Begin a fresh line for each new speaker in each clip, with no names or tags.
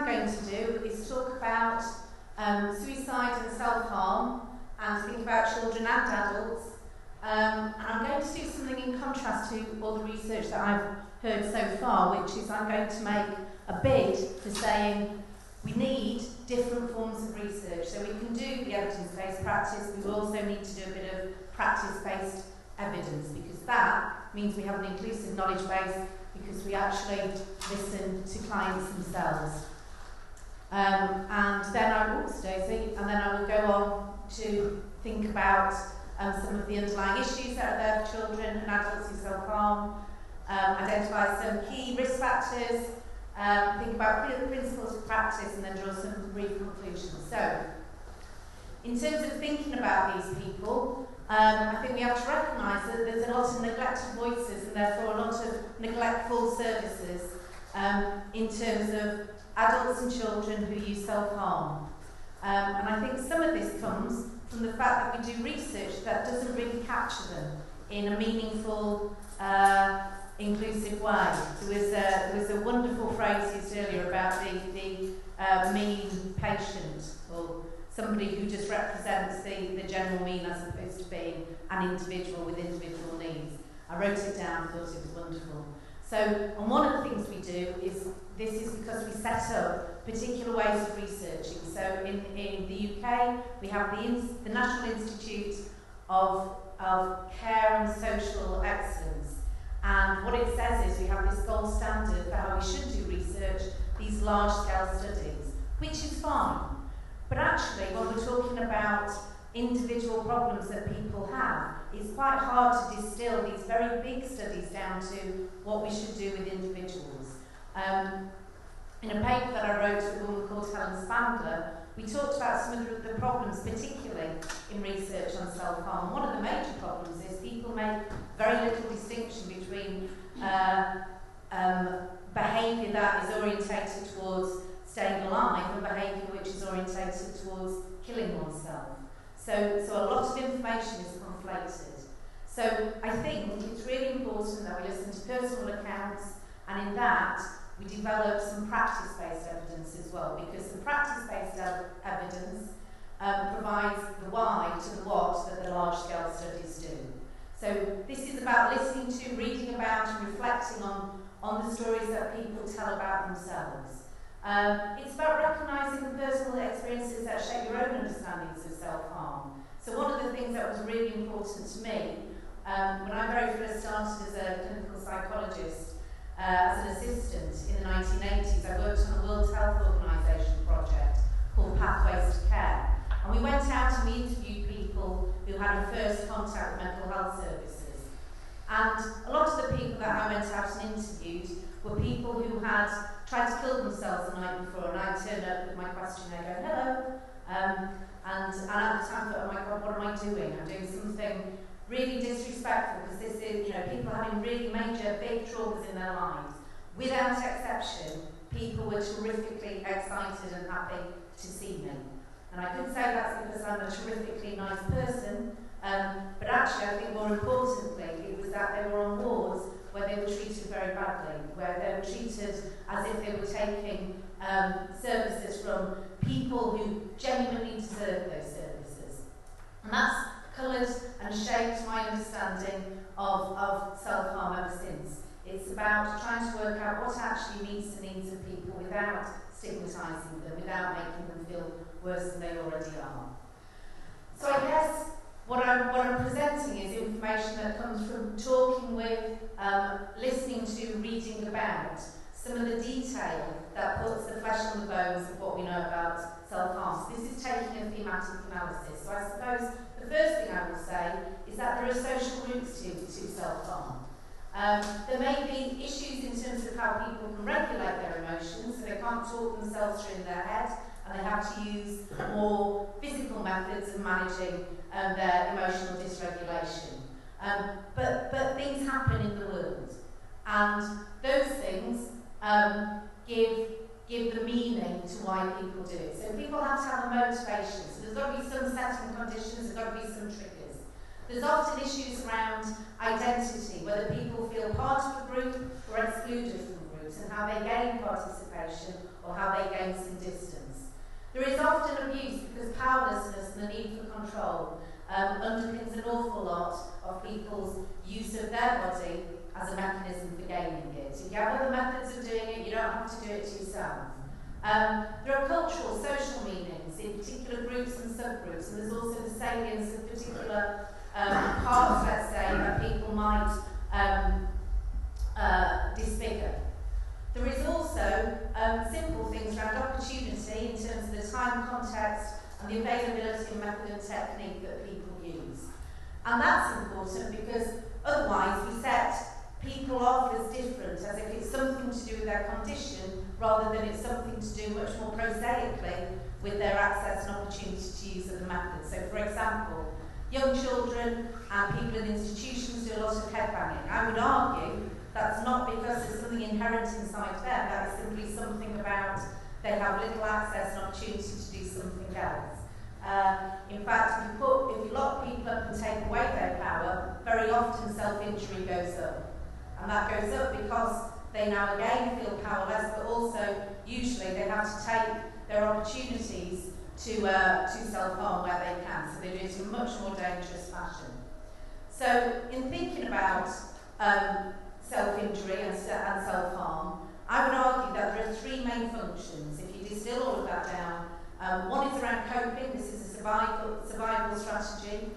going to do is talk about suicide and self-harm, and think about children and adults. And I'm going to do something in contrast to all the research that I've heard so far, which is I'm going to make a bid for saying we need different forms of research. So we can do the evidence-based practice, we also need to do a bit of practice-based evidence, because that means we have an inclusive knowledge base, because we actually listen to clients themselves. And then I will go on to think about some of the underlying issues that are there for children and adults who self-harm, identify some key risk factors, think about principles of practice, and then draw some brief conclusions. So, in terms of thinking about these people, I think we have to recognise that there's a lot of neglected voices and therefore a lot of neglectful services in terms of adults and children who use self-harm. And I think some of this comes from the fact that we do research that doesn't really capture them in a meaningful, inclusive way. There was a wonderful phrase used earlier about the mean patient, or somebody who just represents the general mean as opposed to being an individual with individual needs. I wrote it down, thought it was wonderful. So, and one of the things we do is, this is because we set up particular ways of researching. So in the UK, we have the National Institute of Care and Social Excellence. And what it says is we have this gold standard for how we should do research, these large-scale studies, which is fine. But actually, when we're talking about individual problems that people have, it's quite hard to distill these very big studies down to what we should do with individuals. In a paper that I wrote with a woman called Helen Spandler, we talked about some of the problems, particularly in research on self-harm. One of the major problems is people make very little distinction between behaviour that is orientated towards staying alive and behaviour which is orientated towards killing oneself. So a lot of information is conflated. So I think it's really important that we listen to personal accounts, and in that we develop some practice-based evidence as well, because the practice-based evidence provides the why to the what that the large-scale studies do. So this is about listening to, reading about, and reflecting on the stories that people tell about themselves. It's about recognising the personal experiences that shape your own understandings of self-harm. So one of the things that was really important to me, when I very first started as a clinical psychologist, as an assistant in the 1980s, I worked on a World Health Organization project called Pathways to Care. And we went out and we interviewed people who had a first contact with mental health services. And a lot of the people that I went out and interviewed were people who had tried to kill themselves the night before, and I'd turn up with my questionnaire going, hello. And at the time I thought, oh my God, what am I doing? I'm doing something really disrespectful, because this is, people having really major, big traumas in their lives. Without exception, people were terrifically excited and happy to see me. And I could say that's because I'm a terrifically nice person, but actually I think more importantly, it was that they were on wards where they were treated very badly, where they were treated as if they were taking services from people who genuinely deserve those services. And that's coloured and shaped my understanding of self-harm ever since. It's about trying to work out what actually meets the needs of people without stigmatising them, without making them feel worse than they already are. So I guess what I'm presenting is information that comes from talking with, listening to, reading about some of the detail that puts the flesh on the bones of what we know about self-harm. So this is taking a thematic analysis. So I suppose the first thing I will say is that there are social roots to self-harm. There may be issues in terms of how people can regulate their emotions, so they can't talk themselves through in their head, and they have to use more physical methods of managing their emotional dysregulation. But things happen in the world, and those things give the meaning to why people do it. So people have to have a motivation. So there's got to be some setting conditions, there's got to be some triggers. There's often issues around identity, whether people feel part of a group or excluded from groups, and how they gain participation or or how they gain some distance. There is often abuse because powerlessness and the need for control underpins an awful lot of people's use of their body as a mechanism for gaining it. If you have other methods of doing it, you don't have to do it to yourself. There are cultural, social meanings in particular groups and subgroups, and there's also the salience of particular parts, let's say, that people might disfigure. There is also simple things around opportunity in terms of the time, context, and the availability of method and technique that people use. And that's important because otherwise we set people off as different, as if it's something to do with their condition rather than it's something to do much more prosaically with their access and opportunity to use other methods. So, for example, young children and people in institutions do a lot of headbanging. I would argue that's not because there's something inherent inside them, that is simply something about they have little access and opportunity to do something else. In fact, if you lock people up and take away their power, very often self-injury goes up. And that goes up because they now again feel powerless, but also usually they have to take their opportunities to self-harm where they can. So they do it in a much more dangerous fashion. So in thinking about self-injury and self-harm, I would argue that there are three main functions. If you distill all of that down, one is around coping. This is a survival strategy.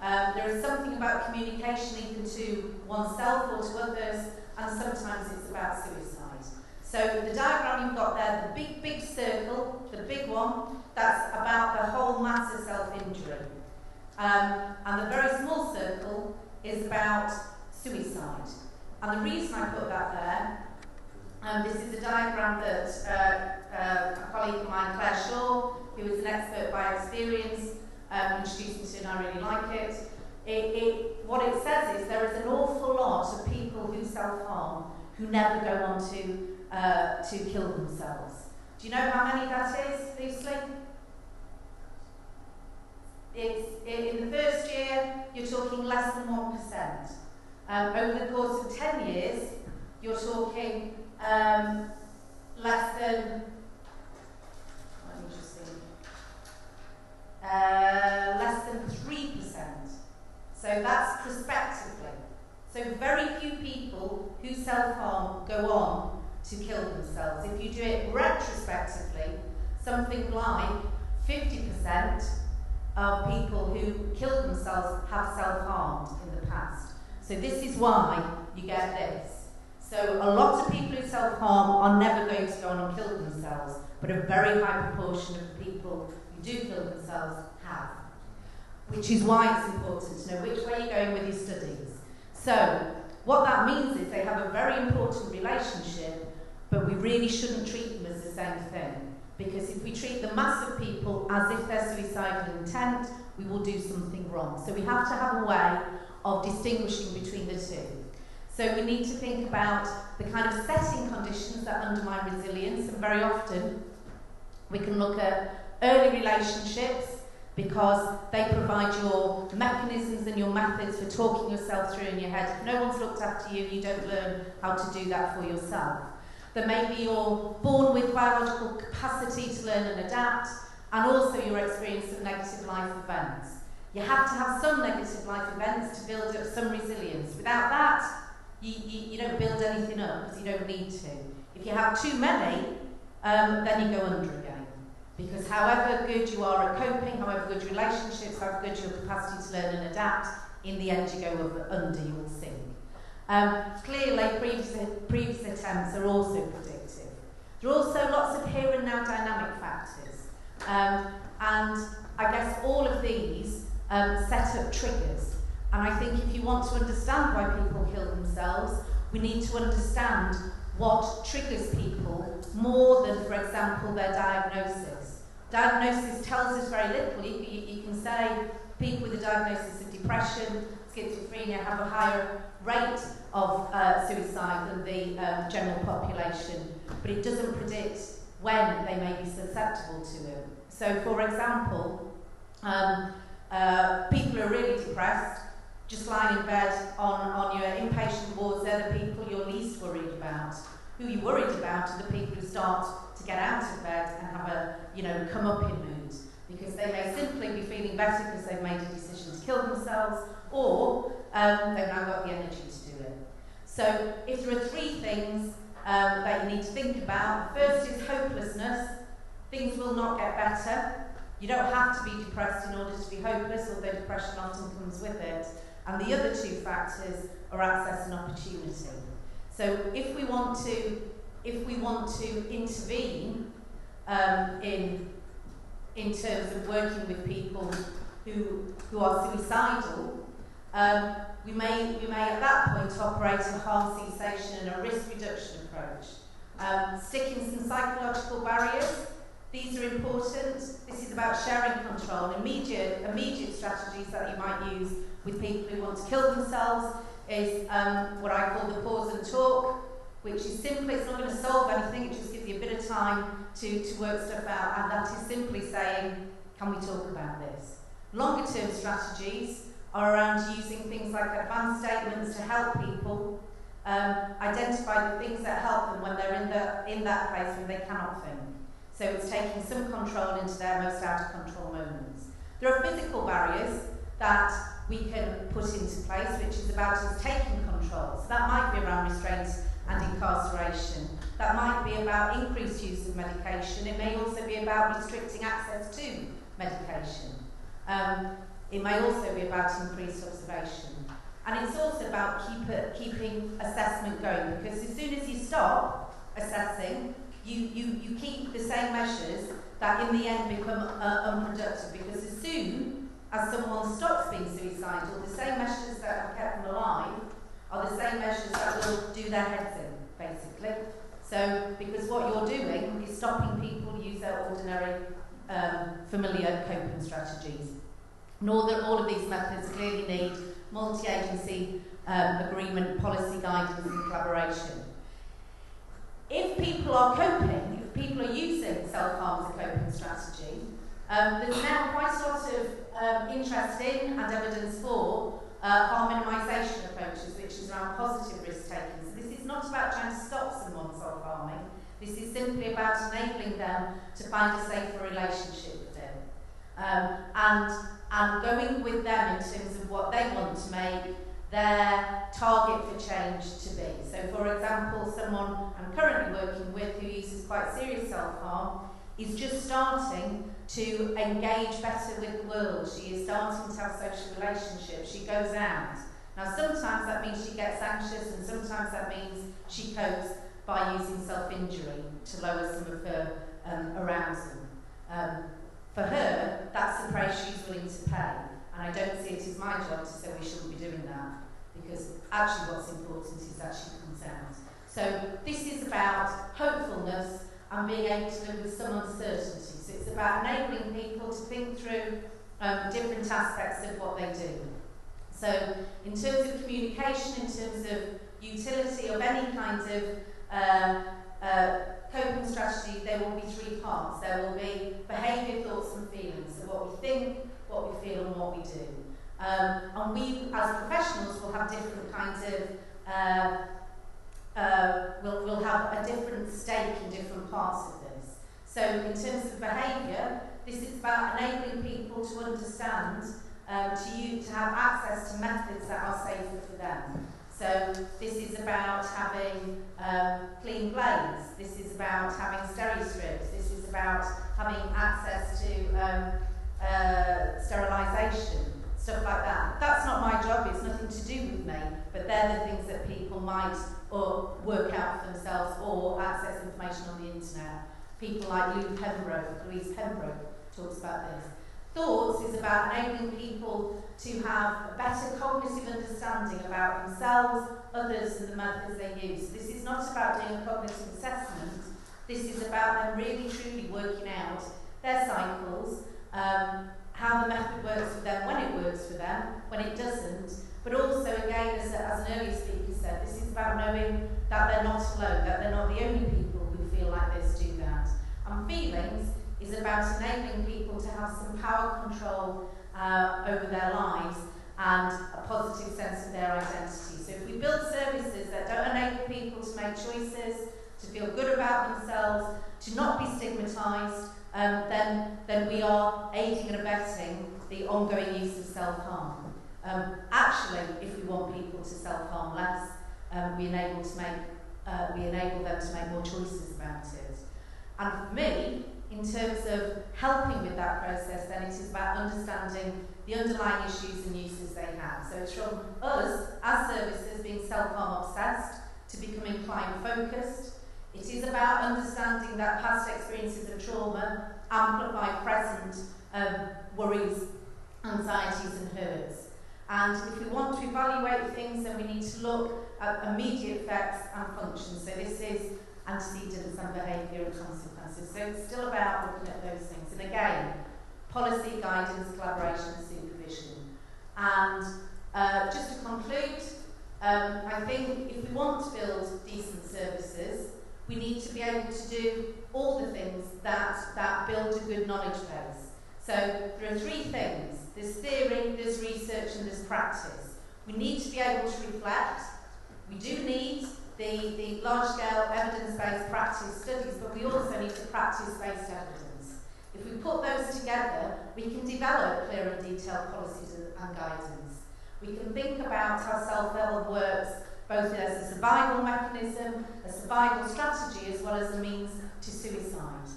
There is something about communication either to oneself or to others, and sometimes it's about suicide. So the diagram you've got there, the big circle, the big one, that's about the whole mass of self-injury. And the very small circle is about suicide. And the reason I put that there, this is a diagram that a colleague of mine, Claire Shaw, who is an expert by experience, introduced me to, and I really like it. What it says is there is an awful lot of people who self-harm who never go on to kill themselves. Do you know how many that is, loosely? In the first year, you're talking less than 1%. Over the course of 10 years, you're talking less than, less than 3%. So that's prospectively. So very few people who self-harm go on to kill themselves. If you do it retrospectively, something like 50% of people who kill themselves have self-harmed in the past. So this is why you get this. So a lot of people who self-harm are never going to go on and kill themselves, but a very high proportion of people who do kill themselves have. Which is why it's important to know which way you're going with your studies. So what that means is they have a very important relationship, but we really shouldn't treat them as the same thing. Because if we treat the mass of people as if they're suicidal intent, we will do something wrong. So we have to have a way of distinguishing between the two. So we need to think about the kind of setting conditions that undermine resilience, and very often we can look at early relationships because they provide your mechanisms and your methods for talking yourself through in your head. If no one's looked after you, you don't learn how to do that for yourself. Then maybe you're born with biological capacity to learn and adapt, and also your experience of negative life events. You have to have some negative life events to build up some resilience. Without that, you don't build anything up because you don't need to. If you have too many, then you go under again. Because however good you are at coping, however good your relationships, however good your capacity to learn and adapt, in the end you go under, you will sink. Clearly, previous attempts are also predictive. There are also lots of here and now dynamic factors. And I guess all of these set up triggers. And I think if you want to understand why people kill themselves, we need to understand what triggers people more than, for example, their diagnosis. Diagnosis tells us very little. You can say people with a diagnosis of depression, schizophrenia have a higher rate of suicide than the general population, but it doesn't predict when they may be susceptible to it. So, for example, people who are really depressed, just lying in bed on your inpatient wards, they're the people you're least worried about. Who you're worried about are the people who start to to get out of bed and have a, come up in mood, because they may simply be feeling better because they've made a decision to kill themselves, or they've now got the energy to do it. So if there are three things that you need to think about, first is hopelessness. Things will not get better. You don't have to be depressed in order to be hopeless, although depression often comes with it. And the other two factors are access and opportunity. So if we want to intervene in terms of working with people who are suicidal, we may at that point operate a harm cessation and a risk reduction approach. Sticking some psychological barriers. These are important. This is about sharing control. Immediate strategies that you might use with people who want to kill themselves is what I call the pause and talk, which is simply, it's not going to solve anything, it just gives you a bit of time to work stuff out, and that is simply saying, can we talk about this? Longer term strategies are around using things like advanced statements to help people identify the things that help them when they're in that place when they cannot think. So it's taking some control into their most out of control moments. There are physical barriers that we can put into place, which is about us taking control. So that might be around restraint and incarceration. That might be about increased use of medication. It may also be about restricting access to medication. It may also be about increased observation. And it's also about keeping assessment going, because as soon as you stop assessing, you keep the same measures that in the end become unproductive, because as soon as someone stops being suicidal, the same measures that have kept them alive are the same measures that will do their heads in, basically. So, because what you're doing is stopping people use their ordinary, familiar coping strategies. Nor that all of these methods clearly need multi-agency agreement, policy guidance and collaboration. If people are coping, if people are using self-harm as a coping strategy, there's now quite a lot of interest in and evidence for harm minimisation approaches, which is around positive risk-taking. So this is not about trying to stop someone self-harming. This is simply about enabling them to find a safer relationship with it. And going with them in terms of what they want to make their target for change to be. So for example, someone I'm currently working with who uses quite serious self-harm is just starting to engage better with the world. She is starting to have social relationships. She goes out. Now sometimes that means she gets anxious, and sometimes that means she copes by using self-injury to lower some of her arousal. For her, that's the price she's willing to pay. And I don't see it as my job to say we shouldn't be doing that, because actually what's important is that she comes out. So this is about hopefulness and being able to live with some uncertainty. So it's about enabling people to think through different aspects of what they do. So in terms of communication, in terms of utility of any kind of coping strategy, there will be three parts. There will be behaviour, thoughts and feelings. So what we think, what we feel and what we do. And we as professionals will have different kinds of, we'll have a different stake in different parts of this. So in terms of behaviour, this is about enabling people to understand, to have access to methods that are safer for them. So this is about having clean blades, this is about having steri-strips, this is about having access to sterilisation, stuff like that. That's not my job, it's nothing to do with me, but they're the things that people might or work out for themselves or access information on the internet. People like Louise Pembroke talks about this. Thoughts is about enabling people to have a better cognitive understanding about themselves, others and the methods they use. This is not about doing a cognitive assessment, this is about them really truly working out their cycles, how the method works for them, when it works for them, when it doesn't, but also again, as an earlier speaker said, this is about knowing that they're not alone, that they're not the only people who feel like this do that. And feelings is about enabling people to have some power control over their lives and a positive sense of their identity. So if we build services that don't enable people to make choices, to feel good about themselves, to not be stigmatised, then we are aiding and abetting the ongoing use of self-harm. Actually, if we want people to self-harm less, we enable them to make more choices about it. And for me, in terms of helping with that process, then it is about understanding the underlying issues and uses they have. So it's from us, as services, being self-harm obsessed, to becoming client-focused. It is about understanding that past experiences of trauma amplify present worries, anxieties and hurts. And if we want to evaluate things, then we need to look at immediate effects and functions. So this is antecedents and behaviour and consequences. So it's still about looking at those things. And again, policy, guidance, collaboration and supervision. And just to conclude, I think if we want to build decent services, we need to be able to do all the things that build a good knowledge base. So there are three things. There's theory, there's research and there's practice. We need to be able to reflect. We do need the large-scale evidence-based practice studies, but we also need the practice-based evidence. If we put those together, we can develop clear and detailed policies and guidance. We can think about how self-help works both as a survival mechanism, a survival strategy, as well as a means to suicide.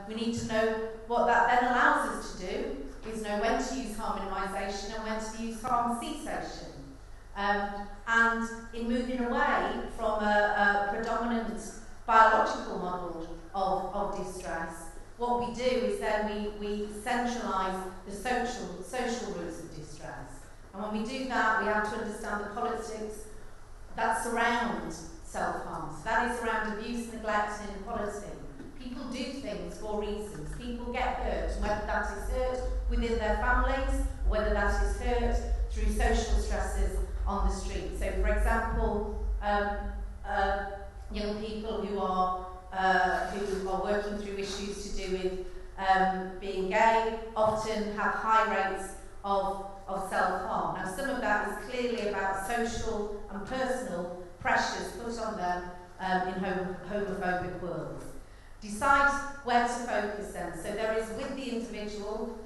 We need to know what that then allows us to do, is know when to use harm minimisation and when to use harm cessation. And in moving away from a predominant biological model of distress, what we do is then we centralise the social roots of distress. And when we do that, we have to understand the politics that surround self-harm. So that is around abuse, neglect and inequality. People do things for reasons. People get hurt, whether that is hurt within their families, or whether that is hurt through social stresses on the street. So, for example, young people who are working through issues to do with being gay often have high rates of self-harm. Now, some of that is clearly about social and personal pressures put on them in homophobic worlds. Decide where to focus then. So there is with the individual,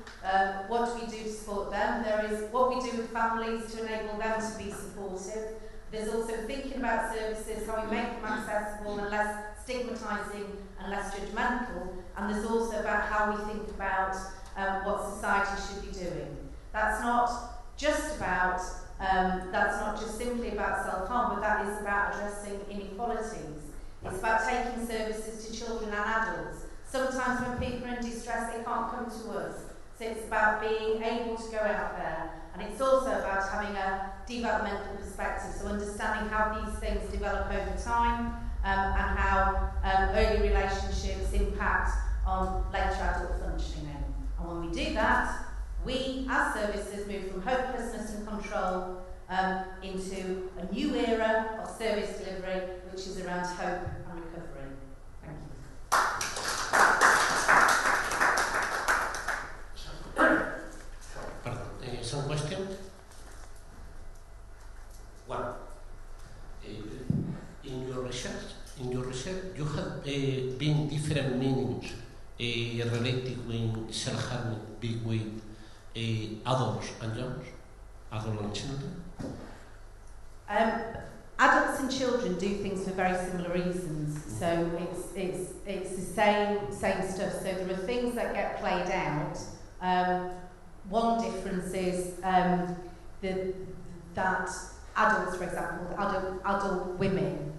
what do we do to support them? There is what we do with families to enable them to be supportive. There's also thinking about services, how we make them accessible and less stigmatising and less judgmental. And there's also about how we think about what society should be doing. That's not just about, that's not just simply about self-harm, but that is about addressing inequalities. It's about taking services to children and adults. Sometimes when people are in distress, they can't come to us. So it's about being able to go out there. And it's also about having a developmental perspective, so understanding how these things develop over time and how early relationships impact on later adult functioning. And when we do that, we as services move from hopelessness and control into a new era of service delivery, which is around hope and recovery. Thank
you. Some questions? Well, in your research, you have been different meanings related with self-harming between adults and young, adults and children.
Adults and children do things for very similar reasons, so it's the same stuff. So there are things that get played out. One difference is that adults, for example, adult women,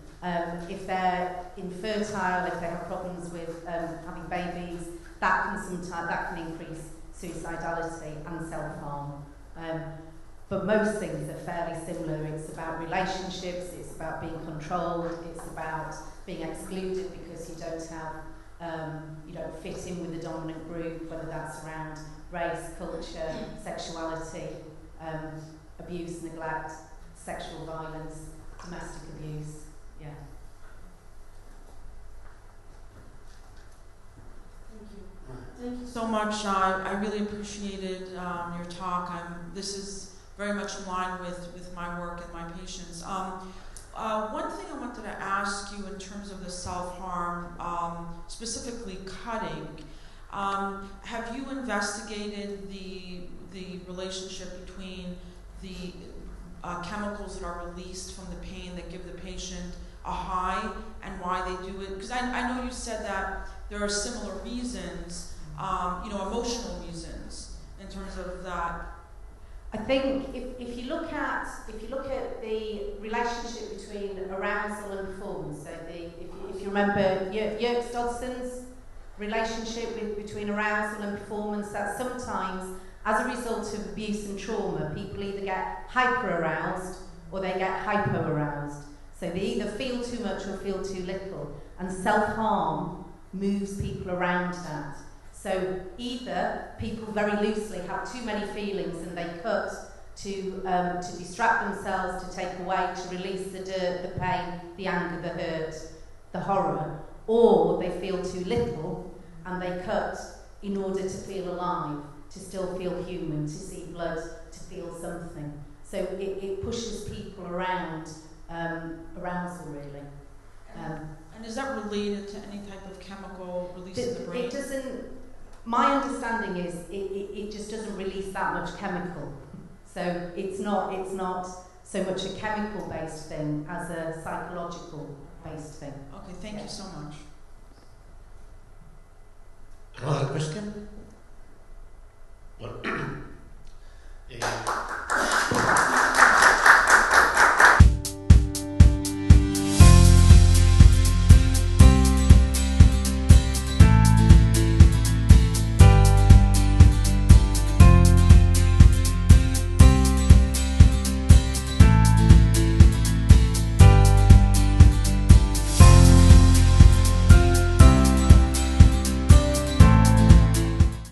if they're infertile, if they have problems with having babies, that can increase suicidality and self-harm. But most things are fairly similar. It's about relationships, it's about being controlled, it's about being excluded because you don't fit in with the dominant group, whether that's around race, culture, sexuality, abuse, neglect, sexual violence, domestic abuse. Yeah.
Thank you so much. I really appreciated your talk. This is very much in line with my work and my patients. One thing I wanted to ask you you in terms of the self-harm, specifically cutting. Have you investigated the relationship between the chemicals that are released from the pain that give the patient a high and why they do it? Because I know you said that there are similar reasons, emotional reasons in terms of that.
I think if you look at the relationship between arousal and performance, so if you remember Yerkes Dodson's relationship between arousal and performance, that sometimes as a result of abuse and trauma, people either get hyper-aroused or they get hypo-aroused. So they either feel too much or feel too little, and self-harm moves people around that. So either people very loosely have too many feelings and they cut to distract themselves, to take away, to release the dirt, the pain, the anger, the hurt, the horror, or they feel too little and they cut in order to feel alive, to still feel human, to see blood, to feel something. So it pushes people around arousal, really.
And is that related to any type of chemical release in the brain?
It doesn't. My understanding is it just doesn't release that much chemical. So it's not so much a chemical-based thing as a psychological-based thing.
Okay, thank you so much.
Another question? Well,